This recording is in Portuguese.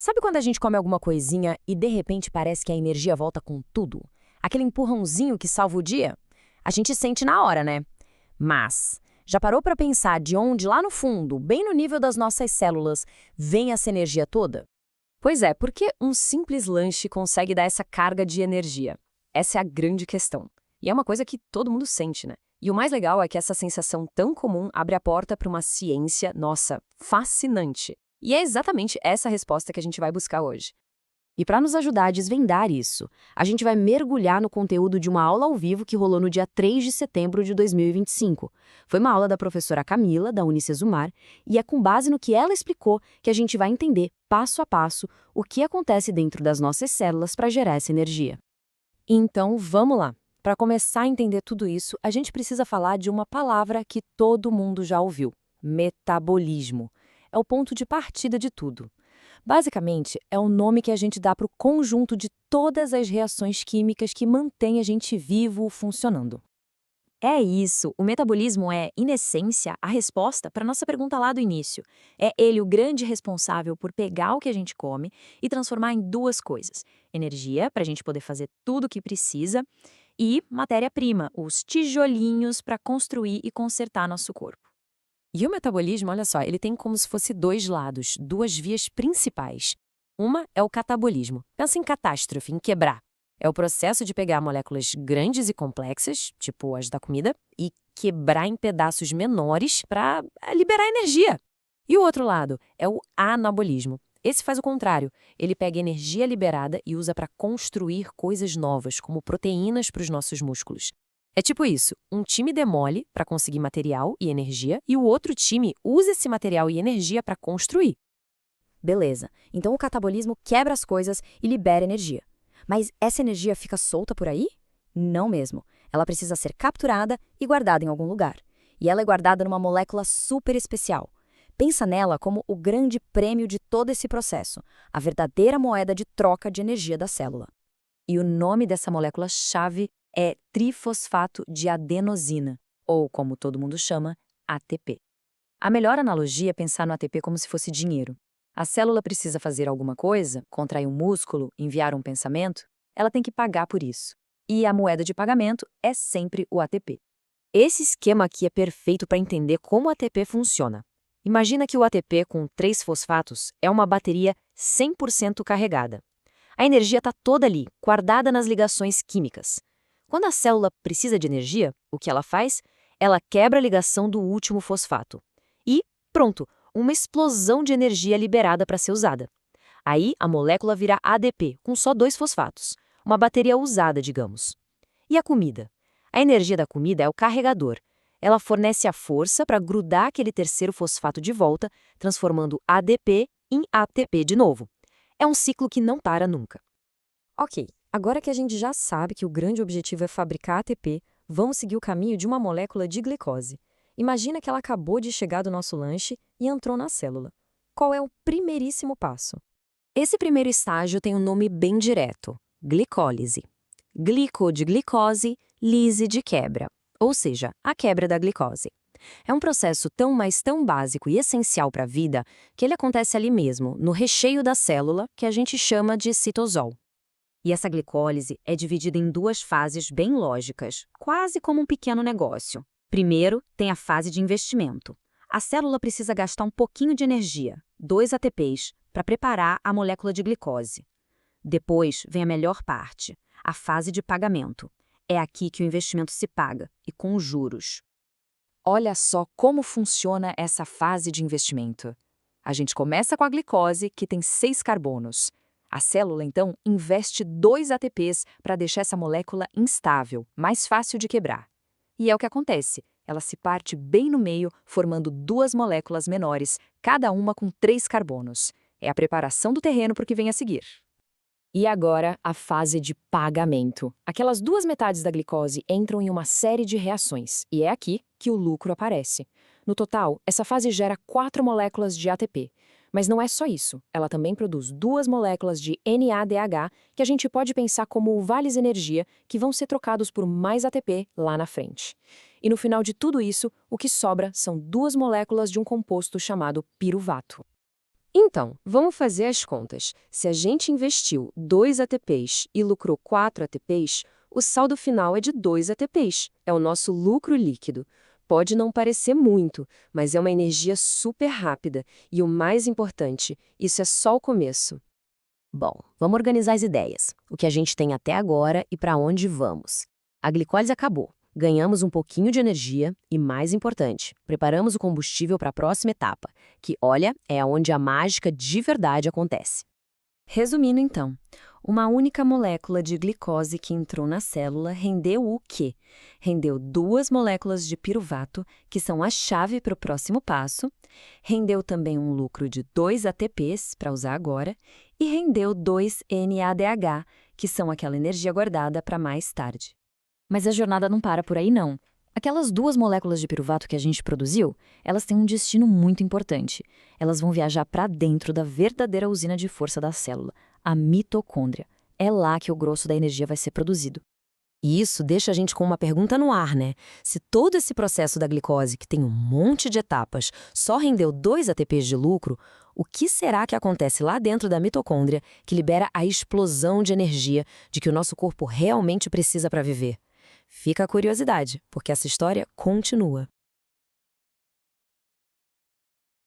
Sabe quando a gente come alguma coisinha e de repente parece que a energia volta com tudo? Aquele empurrãozinho que salva o dia? A gente sente na hora, né? Mas, já parou para pensar de onde lá no fundo, bem no nível das nossas células, vem essa energia toda? Pois é, porque um simples lanche consegue dar essa carga de energia? Essa é a grande questão. E é uma coisa que todo mundo sente, né? E o mais legal é que essa sensação tão comum abre a porta para uma ciência, nossa, fascinante. E é exatamente essa resposta que a gente vai buscar hoje. E para nos ajudar a desvendar isso, a gente vai mergulhar no conteúdo de uma aula ao vivo que rolou no dia 3 de setembro de 2025. Foi uma aula da professora Camila, da Unicesumar, e é com base no que ela explicou que a gente vai entender, passo a passo, o que acontece dentro das nossas células para gerar essa energia. Então, vamos lá. Para começar a entender tudo isso, a gente precisa falar de uma palavra que todo mundo já ouviu: metabolismo. É o ponto de partida de tudo. Basicamente, é o nome que a gente dá para o conjunto de todas as reações químicas que mantém a gente vivo funcionando. É isso, o metabolismo é, em essência, a resposta para nossa pergunta lá do início. É ele o grande responsável por pegar o que a gente come e transformar em duas coisas: energia, para a gente poder fazer tudo o que precisa, e matéria-prima, os tijolinhos para construir e consertar nosso corpo. E o metabolismo, olha só, ele tem como se fosse dois lados, duas vias principais. Uma é o catabolismo. Pensa em catástrofe, em quebrar. É o processo de pegar moléculas grandes e complexas, tipo as da comida, e quebrar em pedaços menores para liberar energia. E o outro lado é o anabolismo. Esse faz o contrário. Ele pega energia liberada e usa para construir coisas novas, como proteínas para os nossos músculos. É tipo isso, um time demole para conseguir material e energia e o outro time usa esse material e energia para construir. Beleza, então o catabolismo quebra as coisas e libera energia. Mas essa energia fica solta por aí? Não mesmo. Ela precisa ser capturada e guardada em algum lugar. E ela é guardada numa molécula super especial. Pensa nela como o grande prêmio de todo esse processo, a verdadeira moeda de troca de energia da célula. E o nome dessa molécula-chave é trifosfato de adenosina, ou como todo mundo chama, ATP. A melhor analogia é pensar no ATP como se fosse dinheiro. A célula precisa fazer alguma coisa, contrair um músculo, enviar um pensamento, ela tem que pagar por isso. E a moeda de pagamento é sempre o ATP. Esse esquema aqui é perfeito para entender como o ATP funciona. Imagina que o ATP com três fosfatos é uma bateria 100% carregada. A energia está toda ali, guardada nas ligações químicas. Quando a célula precisa de energia, o que ela faz? Ela quebra a ligação do último fosfato. E, pronto, uma explosão de energia liberada para ser usada. Aí, a molécula vira ADP, com só dois fosfatos. Uma bateria usada, digamos. E a comida? A energia da comida é o carregador. Ela fornece a força para grudar aquele terceiro fosfato de volta, transformando ADP em ATP de novo. É um ciclo que não para nunca. Ok, agora que a gente já sabe que o grande objetivo é fabricar ATP, vamos seguir o caminho de uma molécula de glicose. Imagina que ela acabou de chegar do nosso lanche e entrou na célula. Qual é o primeiríssimo passo? Esse primeiro estágio tem um nome bem direto: glicólise. Glico de glicose, lise de quebra, ou seja, a quebra da glicose. É um processo tão, mas tão básico e essencial para a vida que ele acontece ali mesmo, no recheio da célula, que a gente chama de citosol. E essa glicólise é dividida em duas fases bem lógicas, quase como um pequeno negócio. Primeiro, tem a fase de investimento. A célula precisa gastar um pouquinho de energia, 2 ATPs, para preparar a molécula de glicose. Depois vem a melhor parte, a fase de pagamento. É aqui que o investimento se paga, e com juros. Olha só como funciona essa fase de investimento. A gente começa com a glicose, que tem 6 carbonos. A célula, então, investe 2 ATPs para deixar essa molécula instável, mais fácil de quebrar. E é o que acontece. Ela se parte bem no meio, formando 2 moléculas menores, cada uma com 3 carbonos. É a preparação do terreno para o que vem a seguir. E agora, a fase de pagamento. Aquelas duas metades da glicose entram em uma série de reações, e é aqui que o lucro aparece. No total, essa fase gera 4 moléculas de ATP. Mas não é só isso, ela também produz 2 moléculas de NADH, que a gente pode pensar como vales energia, que vão ser trocados por mais ATP lá na frente. E no final de tudo isso, o que sobra são 2 moléculas de um composto chamado piruvato. Então, vamos fazer as contas. Se a gente investiu 2 ATPs e lucrou 4 ATPs, o saldo final é de 2 ATPs. É o nosso lucro líquido. Pode não parecer muito, mas é uma energia super rápida. E o mais importante, isso é só o começo. Bom, vamos organizar as ideias. O que a gente tem até agora e para onde vamos. A glicólise acabou. Ganhamos um pouquinho de energia e, mais importante, preparamos o combustível para a próxima etapa, que, olha, é onde a mágica de verdade acontece. Resumindo então, uma única molécula de glicose que entrou na célula rendeu o quê? Rendeu 2 moléculas de piruvato, que são a chave para o próximo passo, rendeu também um lucro de 2 ATPs, para usar agora, e rendeu 2 NADH, que são aquela energia guardada para mais tarde. Mas a jornada não para por aí, não. Aquelas 2 moléculas de piruvato que a gente produziu, elas têm um destino muito importante. Elas vão viajar para dentro da verdadeira usina de força da célula, a mitocôndria. É lá que o grosso da energia vai ser produzido. E isso deixa a gente com uma pergunta no ar, né? Se todo esse processo da glicose, que tem um monte de etapas, só rendeu 2 ATPs de lucro, o que será que acontece lá dentro da mitocôndria que libera a explosão de energia de que o nosso corpo realmente precisa para viver? Fica a curiosidade, porque essa história continua.